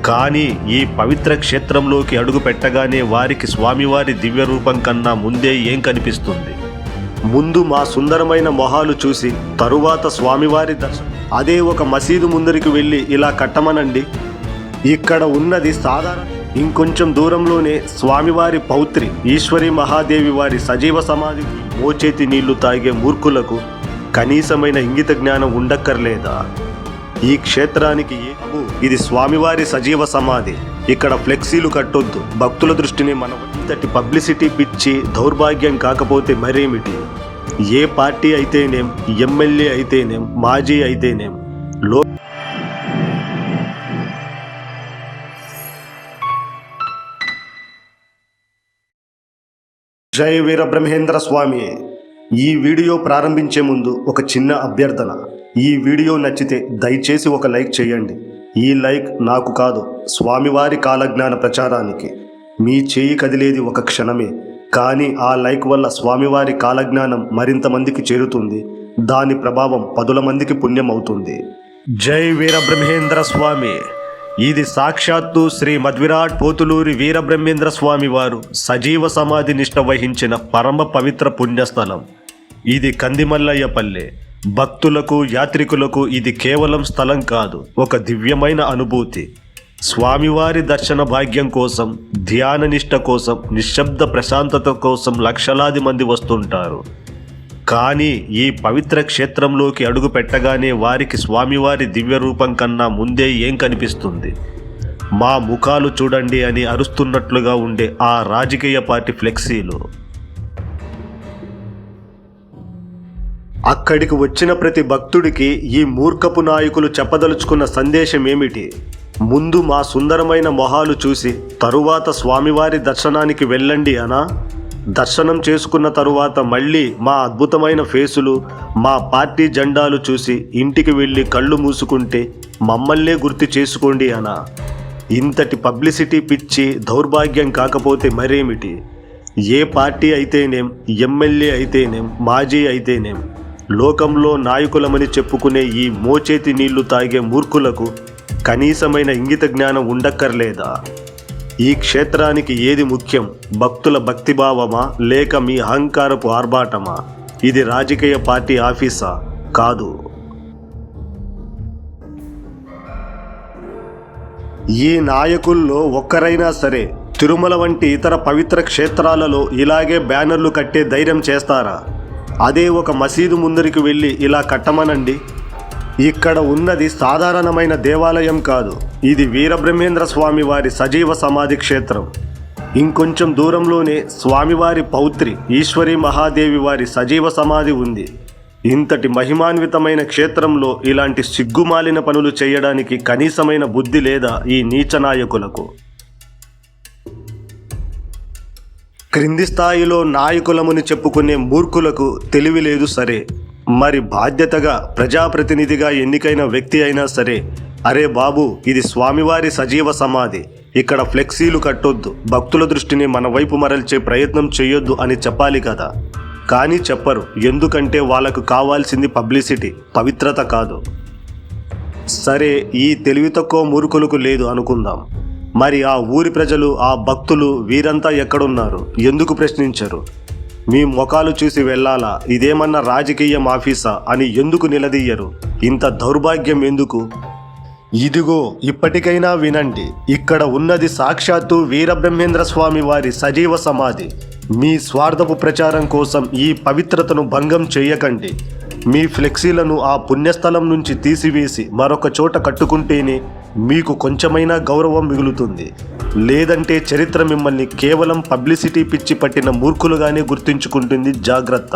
కానీ ఈ పవిత్ర క్షేత్రంలోకి అడుగు పెట్టగానే వారికి స్వామివారి దివ్య రూపం కన్నా ముందే ఏం కనిపిస్తుంది? ముందు మా సుందరమైన మొహాలు చూసి తరువాత స్వామివారి దర్శనం. అదే ఒక మసీదు ముందరికి వెళ్ళి ఇలా కట్టమనండి. ఇక్కడ ఉన్నది సాధారణ. ఇంకొంచెం దూరంలోనే స్వామివారి పౌత్రి ఈశ్వరి మహాదేవి వారి సజీవ సమాధి. మోచేతి నీళ్లు తాగే మూర్ఖులకు కనీసమైన ఇంగిత జ్ఞానం ఉండక్కర్లేదా? ఈ క్షేత్రానికి ఇది స్వామివారి సజీవ సమాధి. ఇక్కడ ఫ్లెక్సీలు కట్టొద్దు. భక్తుల దృష్టిని మనం ఇంతటి పబ్లిసిటీ పిచ్చి దౌర్భాగ్యం కాకపోతే మరేమిటి? ఏ పార్టీ అయితేనేం, ఎమ్మెల్యే అయితేనేం, మాజీ అయితేనేం, జై వీరబ్రహ్మేంద్ర స్వామి. ఈ వీడియో ప్రారంభించే ముందు ఒక చిన్న అభ్యర్థన. ఈ వీడియో నచ్చితే దయచేసి ఒక లైక్ చేయండి. ఈ లైక్ నాకు కాదు, స్వామివారి కాలజ్ఞాన ప్రచారానికి. మీ చేయి కదిలేది ఒక క్షణమే, కానీ ఆ లైక్ వల్ల స్వామివారి కాలజ్ఞానం మరింత మందికి చేరుతుంది. దాని ప్రభావం పదుల మందికి పుణ్యం అవుతుంది. జై వీరబ్రహ్మేంద్ర స్వామి. ఇది సాక్షాత్తు శ్రీ మధ్విరాట్ పోతులూరి వీరబ్రహ్మేంద్ర స్వామి వారు సజీవ సమాధి నిష్ట వహించిన పరమ పవిత్ర పుణ్యస్థలం. ఇది కందిమల్లయ్యపల్లె. భక్తులకు, యాత్రికులకు ఇది కేవలం స్థలం కాదు, ఒక దివ్యమైన అనుభూతి. స్వామివారి దర్శన భాగ్యం కోసం, ధ్యాన నిష్ట కోసం, నిశ్శబ్ద ప్రశాంతత కోసం లక్షలాది మంది వస్తుంటారు. కానీ ఈ పవిత్ర క్షేత్రంలోకి అడుగు పెట్టగానే వారికి స్వామివారి దివ్య రూపం కన్నా ముందే ఏం కనిపిస్తుంది? మా ముఖాలు చూడండి అని అరుస్తున్నట్లుగా ఉండే ఆ రాజకీయ పార్టీ ఫ్లెక్సీలు. అక్కడికి వచ్చిన ప్రతి భక్తుడికి ఈ మూర్ఖపు నాయకులు చెప్పదలుచుకున్న సందేశం ఏమిటి? ముందు మా సుందరమైన మొహాలు చూసి తరువాత స్వామివారి దర్శనానికి వెళ్ళండి అనా? దర్శనం చేసుకున్న తరువాత మళ్ళీ మా అద్భుతమైన ఫేసులు, మా పార్టీ జెండాలు చూసి ఇంటికి వెళ్ళి కళ్ళు మూసుకుంటే మమ్మల్నే గుర్తు చేసుకోండి అనా? ఇంతటి పబ్లిసిటీ పిచ్చి దౌర్భాగ్యం కాకపోతే మరేమిటి? ఏ పార్టీ అయితేనేం, ఎమ్మెల్యే అయితేనేం, మాజీ అయితేనేం, లోకంలో నాయకులమని చెప్పుకునే ఈ మోచేతి నీళ్లు తాగే మూర్ఖులకు కనీసమైన ఇంగిత జ్ఞానం ఉండక్కర్లేదా? ఈ క్షేత్రానికి ఏది ముఖ్యం? భక్తుల భక్తిభావమా లేక మీ అహంకారపు ఆర్భాటమా? ఇది రాజకీయ పార్టీ ఆఫీసా? కాదు. ఈ నాయకుల్లో ఒక్కరైనా సరే తిరుమల వంటి ఇతర పవిత్ర క్షేత్రాలలో ఇలాగే బ్యానర్లు కట్టే ధైర్యం చేస్తారా? అదే ఒక మసీదు ముందరికి వెళ్ళి ఇలా కట్టమనండి. ఇక్కడ ఉన్నది సాధారణమైన దేవాలయం కాదు, ఇది వీరబ్రహ్మేంద్ర స్వామి వారి సజీవ సమాధి క్షేత్రం. ఇంకొంచెం దూరంలోనే స్వామివారి పౌత్రి ఈశ్వరి మహాదేవి వారి సజీవ సమాధి ఉంది. ఇంతటి మహిమాన్వితమైన క్షేత్రంలో ఇలాంటి సిగ్గుమాలిన పనులు చేయడానికి కనీసమైన బుద్ధి లేదా ఈ నీచ నాయకులకు? క్రింది స్థాయిలో నాయకులమని చెప్పుకునే మూర్ఖులకు తెలివి లేదు సరే, మరి బాధ్యతగా ప్రజాప్రతినిధిగా ఎన్నికైన వ్యక్తి అయినా సరే, అరే బాబు, ఇది స్వామివారి సజీవ సమాధి, ఇక్కడ ఫ్లెక్సీలు కట్టొద్దు, భక్తుల దృష్టిని మన వైపు మరల్చే ప్రయత్నం చేయొద్దు అని చెప్పాలి కదా. కానీ చెప్పరు. ఎందుకంటే వాళ్ళకు కావాల్సింది పబ్లిసిటీ, పవిత్రత కాదు. సరే, ఈ తెలివి తక్కువ మూర్ఖులకు లేదు అనుకుందాం. మరి ఆ ఊరి ప్రజలు, ఆ భక్తులు, వీరంతా ఎక్కడున్నారు? ఎందుకు ప్రశ్నించరు? మీ ముఖాలు చూసి వెళ్ళాలా? ఇదేమన్నా రాజకీయం ఆఫీసా అని ఎందుకు నిలదీయరు? ఇంత దౌర్భాగ్యం ఎందుకు? ఇదిగో, ఇప్పటికైనా వినండి. ఇక్కడ ఉన్నది సాక్షాత్తు వీరబ్రహ్మేంద్ర స్వామి వారి సజీవ సమాధి. మీ స్వార్థపు ప్రచారం కోసం ఈ పవిత్రతను భంగం చేయకండి. మీ ఫ్లెక్సీలను ఆ పుణ్యస్థలం నుంచి తీసివేసి మరొక చోట కట్టుకుంటేనే మీకు కొంచెమైనా గౌరవం మిగులుతుంది. లేదంటే చరిత్ర మిమ్మల్ని కేవలం పబ్లిసిటీ పిచ్చి పట్టిన మూర్ఖులుగానే గుర్తుంచుకుంటుంది. జాగ్రత్త.